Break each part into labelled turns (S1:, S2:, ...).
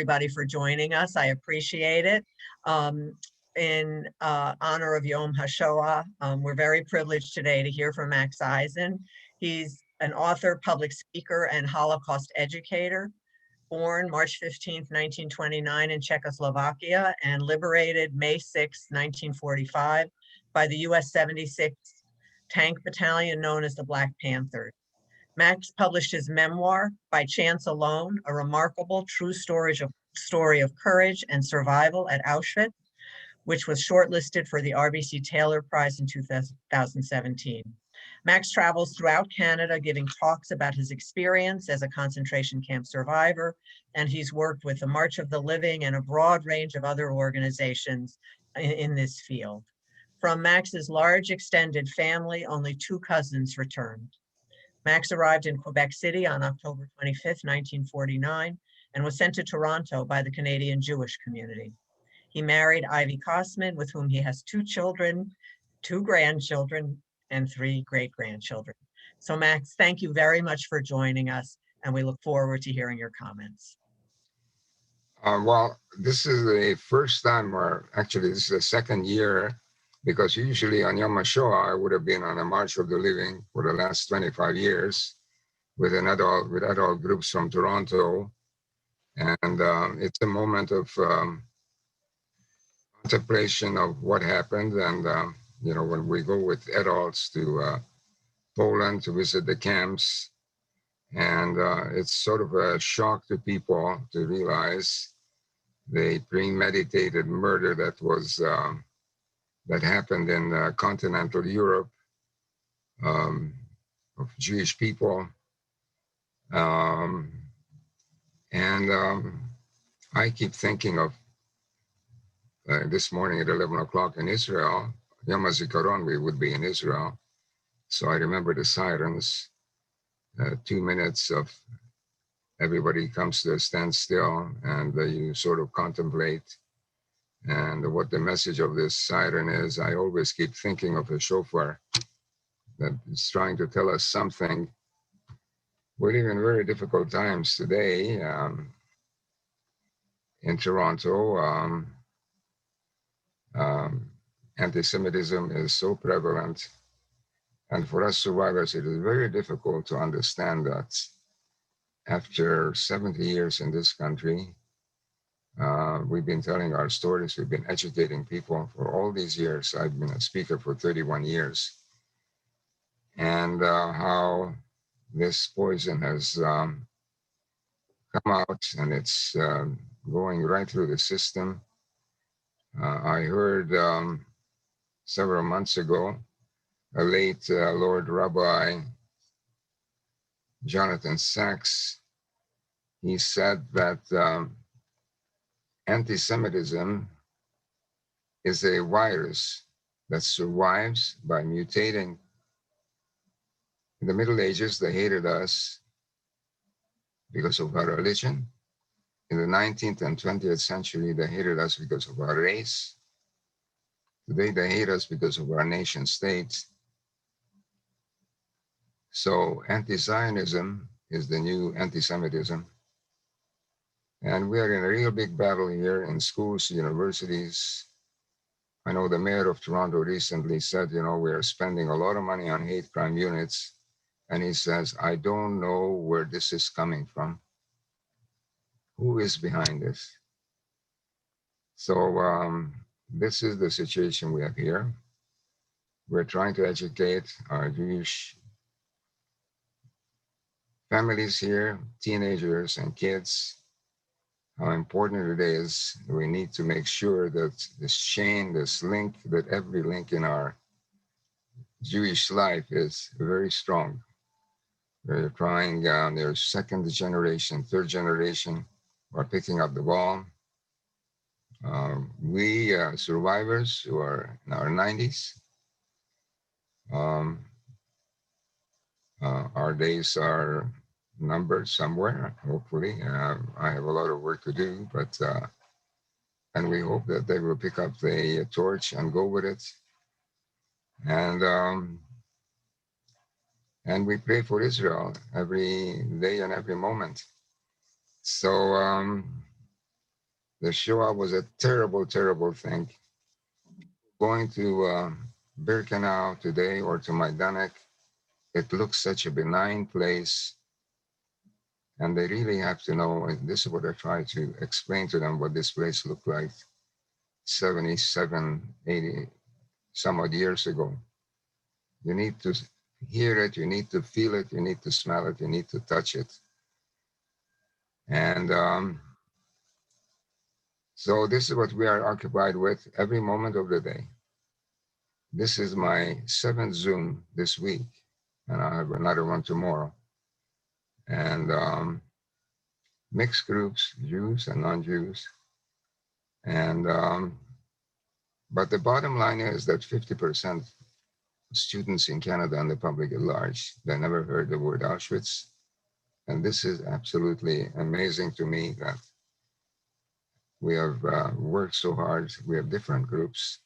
S1: everybody for joining us. I appreciate it. In honor of Yom Hashoah, we're very privileged today to hear from Max Eisen. He's an author, public speaker, and Holocaust educator. Born March 15th, 1929 in Czechoslovakia and liberated May 6, 1945 by the US 76th Tank Battalion known as the Black Panthers. Max published his memoir, By Chance Alone, a remarkable true story of courage and survival at Auschwitz, which was shortlisted for the RBC Taylor Prize in 2017. Max travels throughout Canada giving talks about his experience as a concentration camp survivor, and he's worked with the March of the Living and a broad range of other organizations in this field. From Max's large extended family, only 2 cousins returned. Max arrived in Quebec City on October 25th, 1949, and was sent to Toronto by the Canadian Jewish community. He married Ivy Kosman, with whom he has 2 children, 2 grandchildren, and 3 great-grandchildren. So Max, thank you very much for joining us, and we look forward to hearing your comments.
S2: Well, this is the first time, or actually this is the second year, because usually on Yom HaShoah, I would have been on a March of the Living for the last 25 years with adult groups from Toronto. And it's a moment of contemplation of what happened. And, when we go with adults to Poland to visit the camps, and it's sort of a shock to people to realize the premeditated murder that was that happened in continental Europe of Jewish people. I keep thinking of this morning at 11 o'clock in Israel, Yom HaZikaron, we would be in Israel. So I remember the sirens, 2 minutes of everybody comes to a standstill, and you sort of contemplate. And what the message of this siren is, I always keep thinking of a shofar that is trying to tell us something. We live in very difficult times today in Toronto. Anti-Semitism is so prevalent. And for us survivors, it is very difficult to understand that after 70 years in this country, we've been telling our stories, we've been educating people for all these years. I've been a speaker for 31 years. And how this poison has come out, and it's going right through the system. I heard several months ago, a late Lord Rabbi Jonathan Sachs, he said that anti-Semitism is a virus that survives by mutating. In the Middle Ages, they hated us because of our religion. In the 19th and 20th century, they hated us because of our race. Today, they hate us because of our nation state. So anti-Zionism is the new anti-Semitism. And we are in a real big battle here in schools, universities. I know the mayor of Toronto recently said, we are spending a lot of money on hate crime units. And he says, I don't know where this is coming from. Who is behind this? So this is the situation we have here. We're trying to educate our Jewish families here, teenagers and kids, how important it is. We need to make sure that this chain, this link, that every link in our Jewish life is very strong. We're trying, there's second generation, third generation are picking up the ball. We survivors who are in our 90s, our days are numbered somewhere, hopefully. I have a lot of work to do, but and we hope that they will pick up the torch and go with it. And we pray for Israel every day and every moment. So The Shoah was a terrible, terrible thing. Going to Birkenau today or to Majdanek, it looks such a benign place. And they really have to know, and this is what I try to explain to them, what this place looked like 77, 80, some odd years ago. You need to hear it, you need to feel it, you need to smell it, you need to touch it. And so this is what we are occupied with every moment of the day. This is my 7th Zoom this week, and I have another one tomorrow. And mixed groups, Jews and non-Jews. And but the bottom line is that 50% of students in Canada and the public at large, they never heard the word Auschwitz. And this is absolutely amazing to me that we have worked so hard. We have different groups.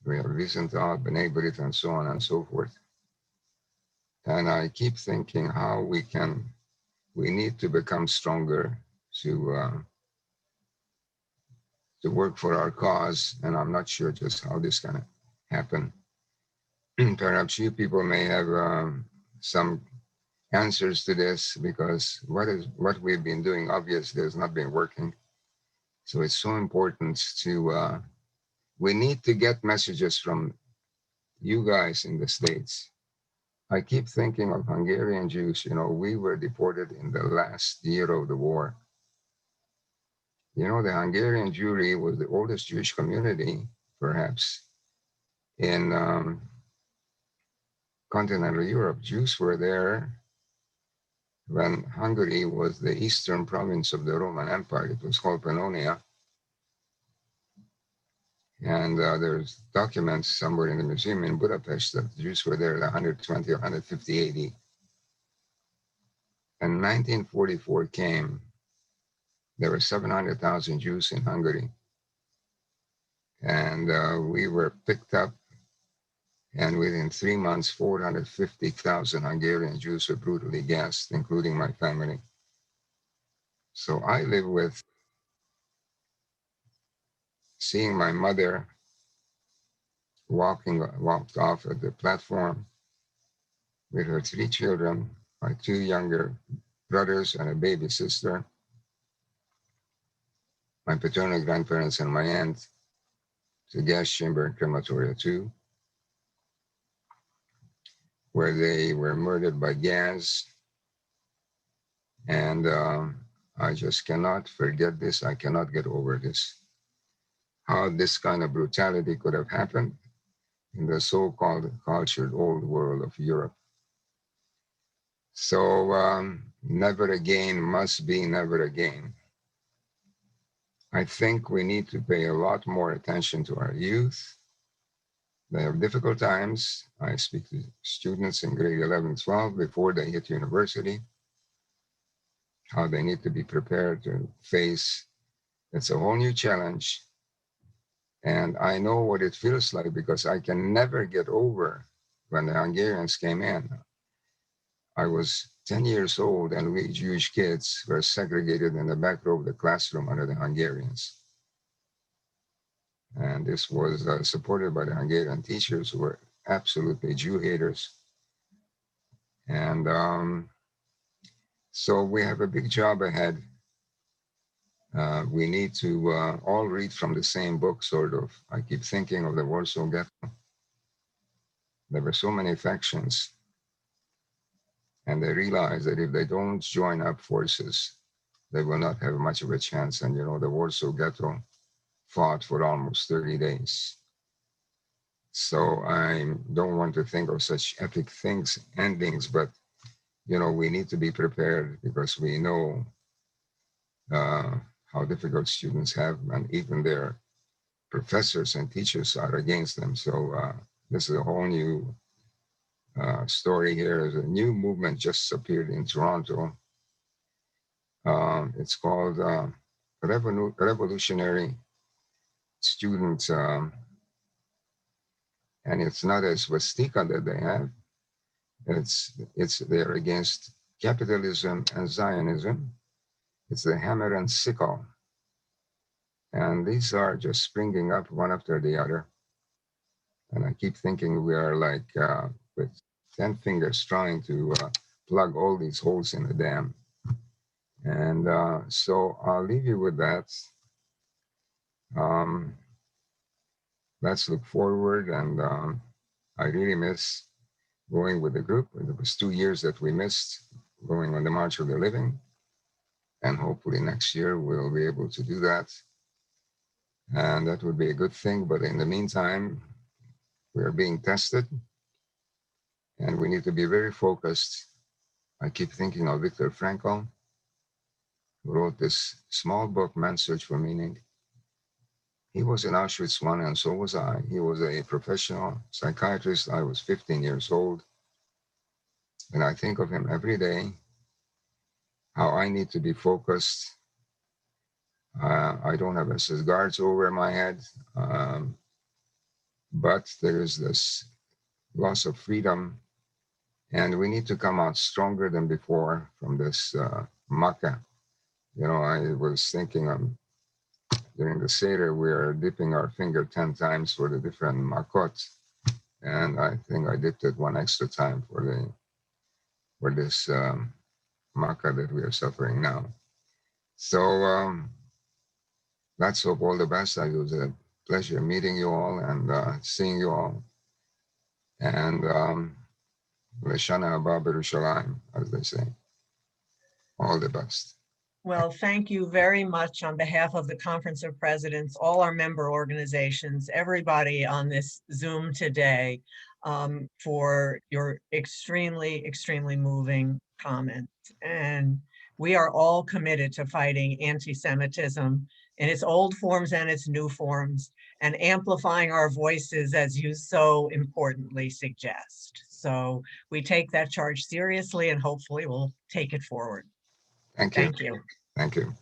S2: We have Wiesenthal, B'nai B'rith, and so on and so forth. And I keep thinking how we need to become stronger to work for our cause. And I'm not sure just how this can happen. Perhaps you people may have some answers to this, because what we've been doing obviously has not been working. So it's so important to, we need to get messages from you guys in the States. I keep thinking of Hungarian Jews. We were deported in the last year of the war. The Hungarian Jewry was the oldest Jewish community, perhaps, in continental Europe. Jews were there when Hungary was the eastern province of the Roman Empire. It was called Pannonia. And there's documents somewhere in the museum in Budapest that Jews were there at 120 or 150 AD. And 1944 came. There were 700,000 Jews in Hungary. And we were picked up. And within 3 months, 450,000 Hungarian Jews were brutally gassed, including my family. So I live with seeing my mother walked off at the platform with her 3 children, my 2 younger brothers and a baby sister, my paternal grandparents and my aunt, to gas chamber and crematoria 2, where they were murdered by gas. And I just cannot forget this. I cannot get over this. How this kind of brutality could have happened in the so-called cultured old world of Europe. So never again must be never again. I think we need to pay a lot more attention to our youth. They have difficult times. I speak to students in grade 11, 12 before they hit university, how they need to be prepared to face. It's a whole new challenge. And I know what it feels like, because I can never get over when the Hungarians came in. I was 10 years old, and we Jewish kids were segregated in the back row of the classroom under the Hungarians. And this was supported by the Hungarian teachers, who were absolutely Jew haters. And so we have a big job ahead. We need to all read from the same book, sort of. I keep thinking of the Warsaw Ghetto. There were so many factions. And they realized that if they don't join up forces, they will not have much of a chance. And, the Warsaw Ghetto fought for almost 30 days. So I don't want to think of such epic endings, but, we need to be prepared, because we know how difficult students have, and even their professors and teachers are against them. So this is a whole new story here. There's a new movement just appeared in Toronto. It's called Revolutionary Students, and it's not a swastika that they have. They're against capitalism and Zionism. It's the hammer and sickle. And these are just springing up one after the other. And I keep thinking we are like with 10 fingers trying to plug all these holes in the dam. And so I'll leave you with that. Let's look forward. And I really miss going with the group. It was 2 years that we missed going on the March of the Living. And hopefully next year we'll be able to do that. And that would be a good thing. But in the meantime, we are being tested and we need to be very focused. I keep thinking of Viktor Frankl, who wrote this small book, Man's Search for Meaning. He was in Auschwitz I, and so was I. He was a professional psychiatrist. I was 15 years old. And I think of him every day, how I need to be focused. I don't have SS guards over my head, but there is this loss of freedom, and we need to come out stronger than before from this makkah. You know, I was thinking during the Seder, we are dipping our finger 10 times for the different makot, and I think I dipped it one extra time for this makkah that we are suffering now. So let's hope all the best. It was a pleasure meeting you all and seeing you all. And Leshana Haba B'Yerushalayim, as they say. All the best.
S1: Well, thank you very much on behalf of the Conference of Presidents, all our member organizations, everybody on this Zoom today, for your extremely, extremely moving comments. And we are all committed to fighting anti-Semitism in its old forms and its new forms, and amplifying our voices, as you so importantly suggest. So we take that charge seriously, and hopefully we'll take it forward.
S2: Thank you.
S1: Thank you.
S2: Thank you.